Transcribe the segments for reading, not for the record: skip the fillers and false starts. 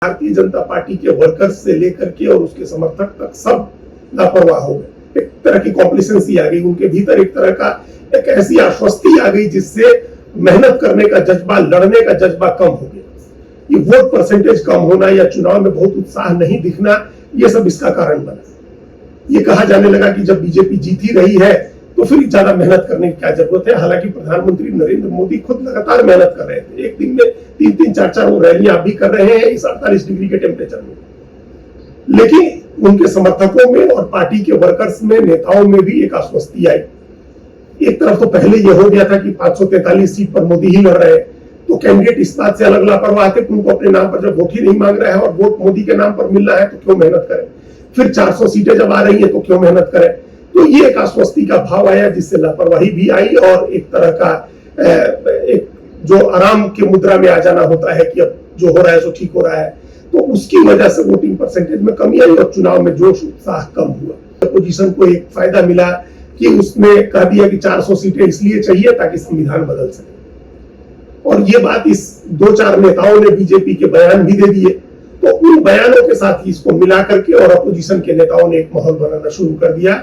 Bharatiya Janata party के workers से लेकर के और उसके समर्थक तक सब लापरवाह हो गए। एक तरह की कॉम्प्लिसेंसी आ गई उनके भीतर, एक तरह का एक ऐसी आश्वस्ति आ गई जिससे मेहनत करने का जज्बा, लड़ने का जज्बा कम हो गया। ये वोट परसेंटेज कम होना या चुनाव में बहुत उत्साह नहीं दिखना, ये सब इसका कारण बना। ये कहा जाने लगा कि जब बीजेपी जीत ही रही है तो फिर ज्यादा मेहनत करने की क्या जरूरत है। हालांकि प्रधानमंत्री नरेंद्र मोदी खुद लगातार मेहनत कर रहे थे, एक दिन में 3-3, 4-4 वो रैलियां भी कर रहे हैं इस 48 डिग्री के टेम्परेचर में। लेकिन उनके समर्थकों में और पार्टी के वर्कर्स में, नेताओं में भी एक आश्वस्ति आई। एक तरफ तो पहले यह हो गया था कि 543 सीट पर मोदी ही लड़ रहे हैं, तो कैंडिडेट इस बात से अलग लापरवाह थे कि उनको अपने नाम पर जब वोट ही नहीं मांग रहा है और वोट मोदी के नाम पर मिल रहा है तो क्यों मेहनत करें। फिर 400 सीटें जब आ रही है तो क्यों मेहनत करें। तो ये एक आश्वस्ति का भाव आया जिससे लापरवाही भी आई और एक तरह का एक जो आराम की मुद्रा में आ जाना होता है कि अब जो हो रहा है सो ठीक हो रहा है, तो उसकी वजह से वोटिंग परसेंटेज में कमी आई और चुनाव में जोश उत्साह कम हुआ। अपोजिशन को एक फायदा मिला कि उसने कह दिया कि 400 सीटें इसलिए चाहिए ताकि संविधान बदल सके। और ये बात इस 2-4 नेताओं ने बीजेपी के बयान भी दे दिए, तो उन बयानों के साथ ही इसको मिला करके और अपोजिशन के नेताओं ने एक माहौल बनाना शुरू कर दिया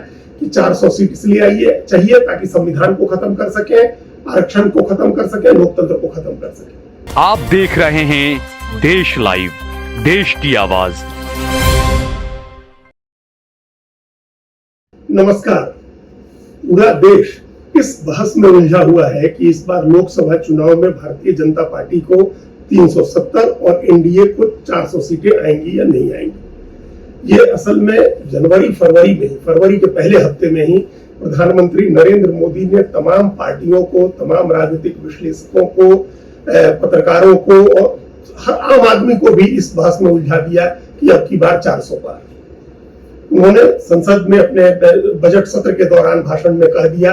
कि 400 सीट इसलिए चाहिए ताकि संविधान को खत्म कर सके, आरक्षण को खत्म कर सके, लोकतंत्र को खत्म कर सके। आप देख रहे हैं देश लाइव, देश की आवाज। नमस्कार। पूरा देश इस बहस में उलझा हुआ है कि इस बार लोकसभा चुनाव में भारतीय जनता पार्टी को 370 और एनडीए को 400 सीटें आएंगी या नहीं आएंगी। ये असल में फरवरी के पहले हफ्ते में ही प्रधानमंत्री नरेंद्र मोदी ने तमाम पार्टियों को, तमाम राजनीतिक विश्लेषकों को, पत्रकारों को और आम आदमी को भी इस बहस में उलझा दिया कि अब की बार 400 पार। उन्होंने संसद में अपने बजट सत्र के दौरान भाषण में कह दिया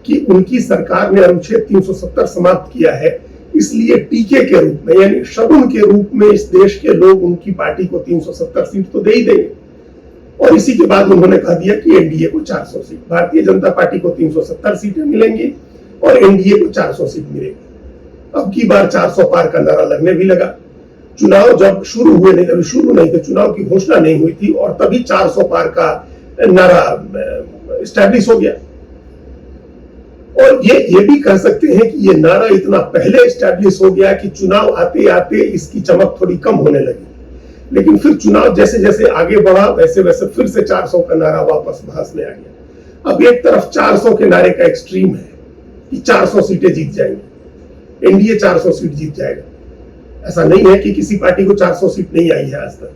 कि उनकी सरकार ने अनुच्छेद 370 समाप्त किया है, इसलिए टीके के रूप में यानी शगुन के रूप में इस देश के लोग उनकी पार्टी को 370 सीट तो दे ही देंगे। और इसी के बाद उन्होंने कह दिया कि एनडीए को 400 सीट, भारतीय जनता पार्टी को 370 सीटें मिलेंगी और एनडीए को 400 सीट मिलेगी। अब की बार 400 पार का नारा लगने भी लगा। चुनाव जब शुरू नहीं थे, चुनाव की घोषणा नहीं हुई थी और तभी 400 पार का नारा एस्टैब्लिश हो गया। और ये भी कह सकते हैं कि ये नारा इतना पहले एस्टैब्लिश हो गया कि चुनाव आते आते इसकी चमक थोड़ी कम होने लगी। लेकिन फिर चुनाव जैसे जैसे आगे बढ़ा वैसे वैसे फिर से 400 का नारा वापस बहस में आ गया। अब एक तरफ 400 के नारे का एक्सट्रीम है कि 400 सीटें जीत जाएंगी, एनडीए 400 सीट जीत जाएगा। ऐसा नहीं है कि किसी पार्टी को 400 सीट नहीं आई है आज तक।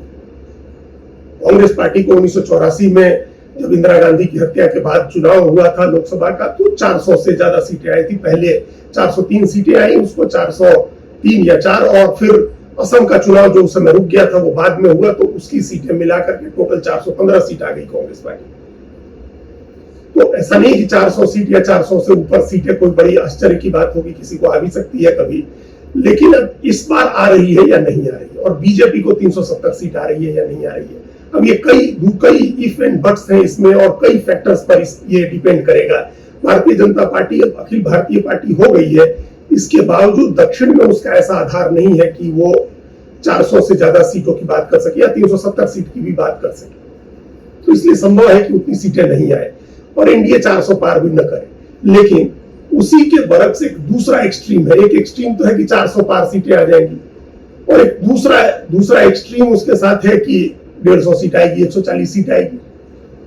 कांग्रेस पार्टी को 1984 में जब इंदिरा गांधी की हत्या के बाद चुनाव हुआ था लोकसभा का तो 400 से ज्यादा सीटें आई थी। पहले 403 सीटें आई, उसको 403 या 4 और फिर असम का चुनाव जो उस समय रुक गया था वो बाद में हुआ तो उसकी सीटें मिलाकर के टोटल 415 सीट आ गई कांग्रेस पार्टी। तो ऐसा नहीं कि 400 सीट या 400 से ऊपर सीटें कोई बड़ी आश्चर्य की बात होगी, किसी को आ भी सकती है कभी। लेकिन अब इस बार आ रही है या नहीं आ रही है और बीजेपी को 370 सीट आ रही है या नहीं आ रही है। अब ये कई इफ एंड बट्स हैं इसमें और कई फैक्टर्स पर ये डिपेंड करेगा। भारतीय जनता पार्टी अब अखिल भारतीय पार्टी हो गई है, इसके बावजूद दक्षिण में उसका ऐसा आधार नहीं है कि वो 400 से ज्यादा सीटों की बात कर सके या 370 सीट की भी बात कर सके। तो इसलिए संभव है कि उतनी सीटें नहीं आए और एनडीए 400 पार भी न करे। लेकिन उसी के बरक से एक दूसरा एक्सट्रीम है। एक एक्सट्रीम तो है कि 400 पार सीटें आ जाएंगी और एक दूसरा एक्सट्रीम उसके साथ है कि 150 सीट आएगी, 140 सीट आएगी।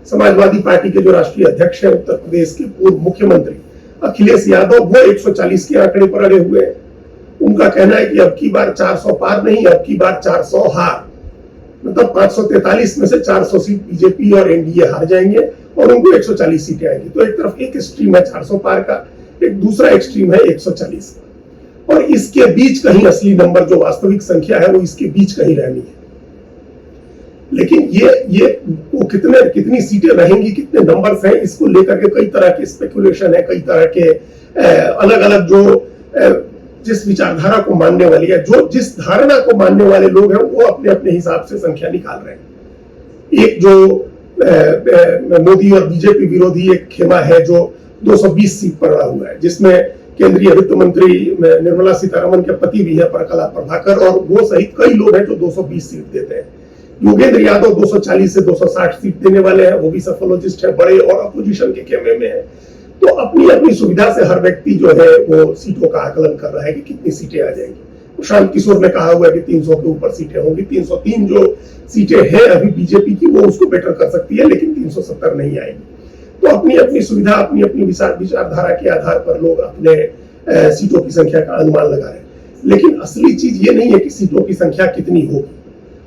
समाजवादी पार्टी के जो राष्ट्रीय अध्यक्ष है उत्तर प्रदेश के पूर्व मुख्यमंत्री अखिलेश यादव, वो 140 के आंकड़े पर अड़े हुए हैं। उनका कहना है कि अब की बार 400 पार नहीं, अब की बार 400 हार, मतलब 543 में से 400 सीट बीजेपी और एनडीए हार जाएंगे और उनको 140 सीटें आएंगी। तो एक तरफ एक एक्सट्रीम है 400 पार का, एक दूसरा एक्सट्रीम है 140 का। और इसके बीच कहीं असली नंबर जो वास्तविक संख्या है वो इसके बीच कहीं रहनी है। लेकिन ये वो कितनी सीटें रहेंगी, कितने नंबर्स हैं, इसको लेकर के कई तरह के स्पेकुलेशन है, कई तरह के अलग अलग जो जिस विचारधारा को मानने वाली है, जो जिस धारणा को मानने वाले लोग हैं वो अपने अपने हिसाब से संख्या निकाल रहे हैं। एक जो मोदी और बीजेपी विरोधी एक खेमा है जो 220 सीट पर अड़ा हुआ है, जिसमें केंद्रीय वित्त मंत्री निर्मला सीतारमन के पति भी है प्रकला प्रभाकर, और वो सहित कई लोग हैं जो 220 सीट देते हैं। योगेंद्र यादव 240 से 260 सीट देने वाले हैं, वो भी सफोलॉजिस्ट है, बड़े और अपोजिशन के खेमे में है। तो अपनी अपनी सुविधा से हर व्यक्ति जो है वो सीटों का आकलन कर रहा है कि कितनी सीटें आ जाएंगी। शांत किशोर ने कहा हुआ है कि 300 के ऊपर सीटें होंगी। 303 जो सीटें हैं अभी बीजेपी की, वो उसको बेटर कर सकती है, लेकिन 370 नहीं आएगी। तो अपनी अपनी सुविधा, अपनी अपनी विचारधारा के आधार पर लोग अपने सीटों की संख्या का अनुमान लगा रहे हैं। लेकिन असली चीज ये नहीं है कि सीटों की संख्या कितनी होगी।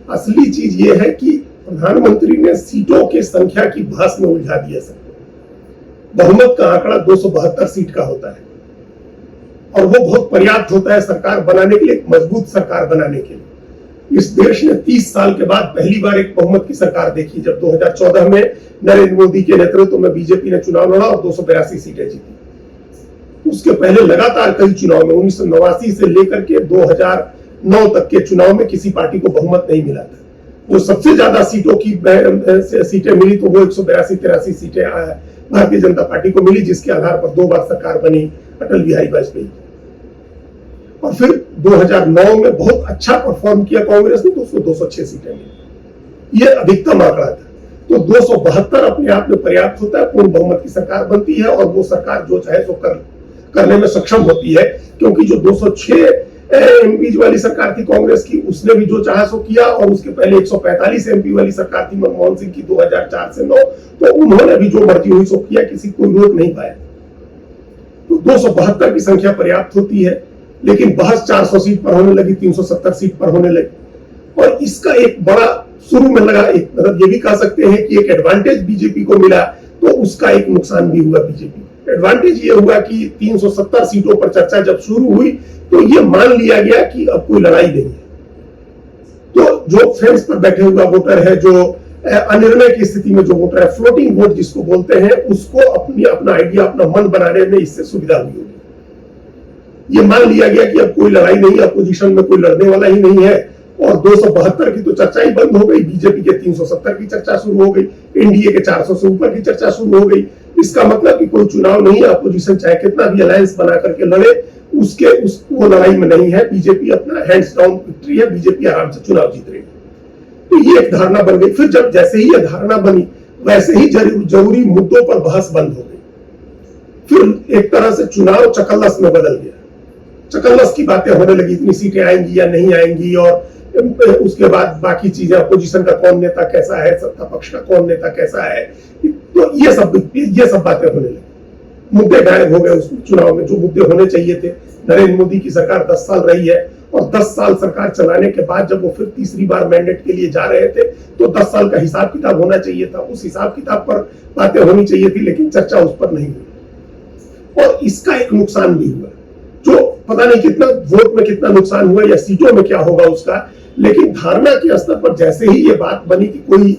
असली चीज ये है कि प्रधानमंत्री ने सीटों की संख्या की बहस में उलझा दिया सबको। बहुमत का आंकड़ा 272 सीट का होता है और वो बहुत पर्याप्त होता है सरकार बनाने के लिए, एक मजबूत सरकार बनाने के लिए। इस देश ने 30 साल के बाद पहली बार एक बहुमत की सरकार देखी, जब 2014 में नरेंद्र मोदी के नेतृत्व में बीजेपी ने चुनाव लड़ा और 282 सीटें जीती। उसके पहले लगातार कई चुनाव में 1989 से लेकर के 2009 तक के चुनाव में किसी पार्टी को बहुमत नहीं मिला था। जो सबसे ज्यादा सीटों की सीटें मिली तो वो 182-83 सीटें भारतीय जनता पार्टी को मिली, जिसके आधार पर 2 बार सरकार बनी अटल बिहारी वाजपेयी। और फिर 2009 में बहुत अच्छा परफॉर्म किया कांग्रेस ने, तो उसको 206 सीटें मिली। ये अधिकतम आंकड़ा था। तो 272 अपने आप में पर्याप्त होता है, पूर्ण बहुमत की सरकार बनती है और वो सरकार जो चाहे सो करने में सक्षम होती है। क्योंकि जो 206 एमपी वाली सरकार थी कांग्रेस की, उसने भी जो चाहा सो किया, और उसके पहले 145 एमपी वाली सरकार थी मनमोहन सिंह की 2004 से 9, तो उन्होंने भी जो मर्जी हुई सो किया, किसी कोई रोक नहीं पाया। तो 272 की संख्या पर्याप्त होती है, लेकिन बहस 400 सीट पर होने लगी, 370 सीट पर होने लगी। और इसका एक बड़ा शुरू में लगा, एक मतलब ये भी कह सकते हैं कि एक एडवांटेज बीजेपी को मिला, तो उसका एक नुकसान भी हुआ बीजेपी। एडवांटेज ये हुआ कि 370 सीटों पर चर्चा जब शुरू हुई तो ये मान लिया गया कि अब कोई लड़ाई नहीं है। तो जो फेंस पर बैठे हुआ वोटर है, जो अनिर्णय की स्थिति में जो वोटर है, फ्लोटिंग वोट जिसको बोलते हैं, उसको अपना आइडिया, अपना मन बनाने में इससे सुविधा हुई होगी। ये मान लिया गया कि अब कोई लड़ाई नहीं, अपोजिशन में कोई लड़ने वाला ही नहीं है, और 272 की तो चर्चा ही बंद हो गई। बीजेपी के 370 की चर्चा शुरू हो गई, एनडीए के 400 से ऊपर की चर्चा शुरू हो गई। इसका मतलब कि कोई चुनाव नहीं है, अपोजिशन चाहे कितना भी अलायंस बना करके लड़े, वो लड़ाई में नहीं है। बीजेपी अपना हैंड्स डाउन विक्ट्री है, बीजेपी आराम से चुनाव जीत रही है। तो ये एक धारणा बन गई। फिर जब जैसे ही ये धारणा बनी, वैसे ही जरूरी मुद्दों पर बहस बंद हो गई। फिर एक तरह से चुनाव चकल्लस में बदल गया। चकल्लस की बातें होने लगी, इतनी सीटें आएंगी या नहीं आएंगी, और उसके बाद बाकी चीजें, अपोजिशन का कौन नेता कैसा है, सत्ता पक्ष का कौन नेता कैसा है, तो ये सब बातें होने लगी। मुद्दे गायब हो गए उस चुनाव में, जो मुद्दे होने चाहिए थे। नरेंद्र मोदी की सरकार 10 साल रही है, और 10 साल सरकार चलाने के बाद जब वो फिर तीसरी बार मैंडेट के लिए जा रहे थे, तो 10 साल का हिसाब किताब होना चाहिए था। उस हिसाब किताब पर बातें होनी चाहिए थी, लेकिन चर्चा उस पर नहीं हुई। और इसका एक नुकसान भी हुआ, जो पता नहीं कितना वोट में कितना नुकसान हुआ या सीटों में क्या होगा उसका, लेकिन धारणा के स्तर पर जैसे ही ये बात बनी कि कोई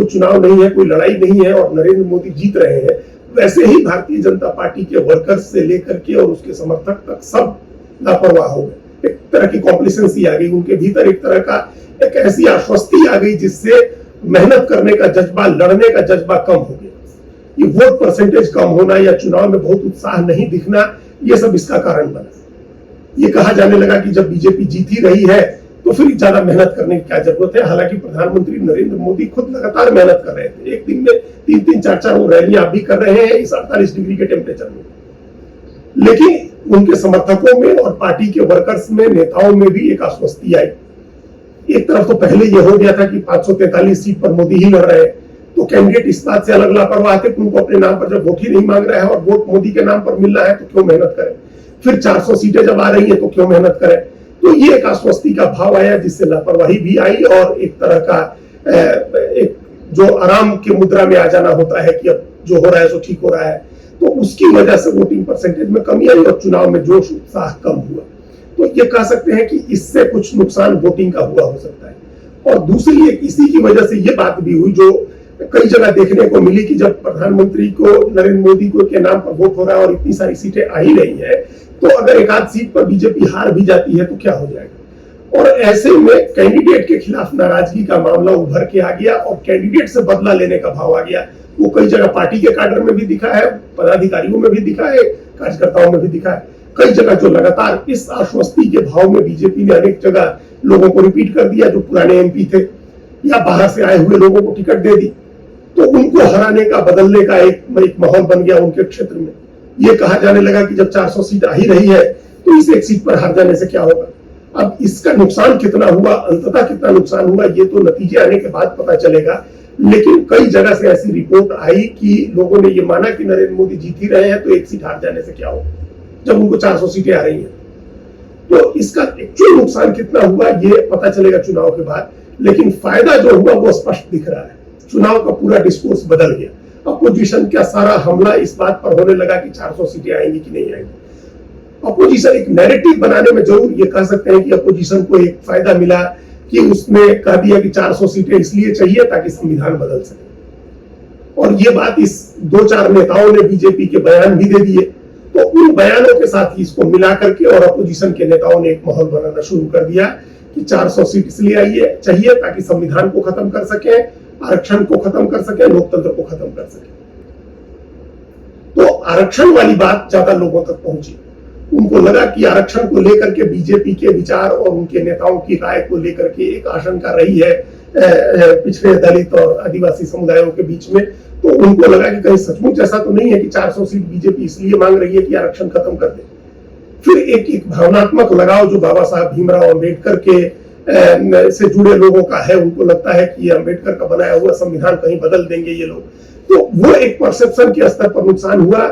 चुनाव नहीं है, कोई लड़ाई नहीं है और नरेंद्र मोदी जीत रहे हैं, वैसे ही भारतीय जनता पार्टी के वर्कर्स से लेकर के और उसके समर्थक तक सब लापरवाह हो गए। एक तरह की कॉम्प्लिसेंसी आ गई उनके भीतर, एक तरह का एक ऐसी आश्वस्ति आ गई जिससे मेहनत करने का जज्बा, लड़ने का जज्बा कम हो गया। ये वोट परसेंटेज कम होना या चुनाव में बहुत उत्साह नहीं दिखना, ये सब इसका कारण बना। ये कहा जाने लगा कि जब बीजेपी जीत ही रही है तो फिर ज्यादा मेहनत करने की क्या जरूरत है। हालांकि प्रधानमंत्री नरेंद्र मोदी खुद लगातार मेहनत कर रहे थे, एक दिन में 3-3, 4-4 वो रैलियां भी कर रहे हैं इस 48 डिग्री के टेम्परेचर में। लेकिन उनके समर्थकों में और पार्टी के वर्कर्स में, नेताओं में भी एक आश्वस्ति आई। एक तरफ तो पहले यह हो गया था कि 543 सीट पर मोदी ही लड़ रहे हैं, तो कैंडिडेट इस बात से अलग लापरवाह थे कि उनको अपने नाम पर जब वोट ही नहीं मांग रहा है और वोट मोदी के नाम पर मिल रहा है तो क्यों मेहनत करें। फिर 400 सीटें जब आ रही है तो क्यों मेहनत करें। तो ये एक आश्वस्ति का भाव आया, जिससे लापरवाही भी आई और एक तरह का एक जो आराम की मुद्रा में आ जाना होता है कि अब जो हो रहा है सो ठीक हो रहा है, तो उसकी वजह से वोटिंग परसेंटेज में कमी आई और चुनाव में जोश उत्साह कम हुआ। तो ये कह सकते हैं कि इससे कुछ नुकसान वोटिंग का हुआ हो सकता है। और दूसरी एक इसी की वजह से ये बात भी हुई जो कई जगह देखने को मिली कि जब प्रधानमंत्री को, नरेंद्र मोदी को के नाम पर वोट हो रहा है और इतनी सारी सीटें आ ही रही है, तो अगर एक आध सीट पर बीजेपी हार भी जाती है तो क्या हो जाएगा। और ऐसे में कैंडिडेट के खिलाफ नाराजगी का मामला उभर के आ गया और कैंडिडेट से बदला लेने का भाव आ गया। वो कई जगह पार्टी के कैडर में भी दिखा है, पदाधिकारियों में भी दिखा है, कार्यकर्ताओं में भी दिखा है। कई जगह जो लगातार इस आश्वस्ति के भाव में बीजेपी ने अनेक जगह लोगों को रिपीट कर दिया, जो पुराने एमपी थे या बाहर से आए हुए लोगों को टिकट दे दी, तो उनको हराने का, बदलने का एक माहौल बन गया उनके क्षेत्र में। ये कहा जाने लगा कि जब 400 सीट आ ही रही है तो इस एक सीट पर हार जाने से क्या होगा। अब इसका नुकसान कितना हुआ, अंततः कितना नुकसान हुआ, ये तो नतीजे आने के बाद पता चलेगा। लेकिन कई जगह से ऐसी रिपोर्ट आई कि लोगों ने ये माना कि नरेंद्र मोदी जीत ही रहे हैं तो एक सीट हार जाने से क्या होगा, जब उनको 400 सीटें आ रही हैं। तो इसका एक्चुअल नुकसान कितना हुआ ये पता चलेगा चुनाव के बाद। लेकिन फायदा जो हुआ वो स्पष्ट दिख रहा है। चुनाव का पूरा डिस्कोर्स बदल गया। अपोजिशन का सारा हमला इस बात पर होने लगा कि 400 सीटें आएंगी कि नहीं आएंगी। अपोजिशन एक नैरेटिव बनाने में जरूर ये कह सकते हैं कि अपोजिशन को एक फायदा मिला कि उसने कह दिया कि 400 सीटें इसलिए चाहिए ताकि संविधान बदल सके। और ये बात इस 2-4 नेताओं ने बीजेपी के बयान भी दे दिए। तो उन बयानों के साथ ही इसको मिला करके और अपोजिशन के नेताओं ने एक माहौल बनाना शुरू कर दिया कि 400 सीट इसलिए चाहिए ताकि संविधान को खत्म कर सके, आरक्षण को खत्म कर सके, लोकतंत्र को खत्म कर सके। तो आरक्षण वाली बात ज्यादा लोगों तक पहुंची। उनको लगा कि आरक्षण को लेकर के बीजेपी के विचार और उनके नेताओं की राय को लेकर के एक आशंका रही है पिछड़े दलित और आदिवासी समुदायों के बीच में। तो उनको लगा कि कहीं सचमुच ऐसा तो नहीं है कि 400 सीट बीजेपी इसलिए मांग रही है कि आरक्षण खत्म कर दे। फिर एक भावनात्मक लगाव जो बाबा साहब भीमराव अंबेडकर के से जुड़े लोगों का है, उनको लगता है कि ये अंबेडकर का बनाया हुआ संविधान कहीं बदल देंगे ये लोग। तो वो एक परसेप्शन के स्तर पर नुकसान हुआ।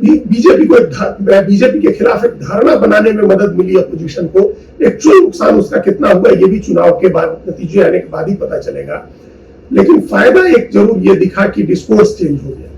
बीजेपी के खिलाफ एक धारणा बनाने में मदद मिली अपोजिशन को। एक्चुअल नुकसान उसका कितना हुआ ये भी चुनाव के बाद, नतीजे आने के बाद ही पता चलेगा। लेकिन फायदा एक जरूर ये दिखा कि डिस्कोर्स चेंज हो गया।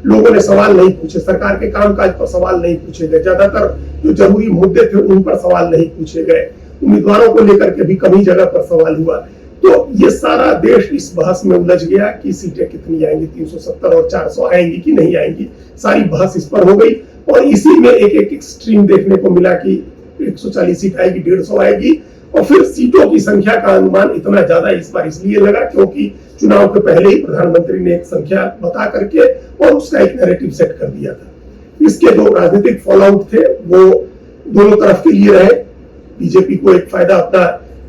लोगों ने सवाल नहीं पूछे, सरकार के कामकाज पर सवाल नहीं पूछे गए, ज्यादातर जो जरूरी मुद्दे थे उन पर सवाल नहीं पूछे गए, उम्मीदवारों को लेकर के भी कमी जगह पर सवाल हुआ। तो ये सारा देश इस बहस में उलझ गया कि सीटें कितनी आएंगी, 370 और 400 आएंगी कि नहीं आएंगी। सारी बहस इस पर हो गई और इसी में एक एक्सट्रीम देखने को मिला कि 140 सीट आएगी, 150 आएगी। और फिर सीटों की संख्या का अनुमान इतना ज्यादा इस बार इसलिए लगा क्योंकि चुनाव के पहले ही प्रधानमंत्री ने एक संख्या बता करके और उसका एक नैरेटिव सेट कर दिया था। इसके जो राजनीतिक फॉलोआउट थे वो दोनों तरफ के लिए रहे। बीजेपी को एक फायदा अपना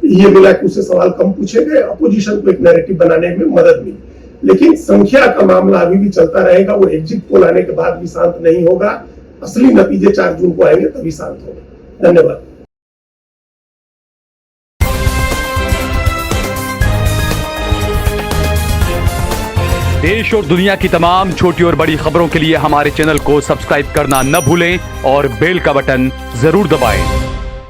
ये मिला कि उससे सवाल कम पूछे गए, अपोजिशन को एक नैरेटिव बनाने में मदद मिली। लेकिन संख्या का मामला अभी भी चलता रहेगा। वो एग्जिट पोल आने के बाद भी शांत नहीं होगा। असली नतीजे 4 जून को आएंगे तभी शांत होगा। धन्यवाद। देश और दुनिया की तमाम छोटी और बड़ी खबरों के लिए हमारे चैनल को सब्सक्राइब करना न भूलें और बेल का बटन जरूर दबाएं।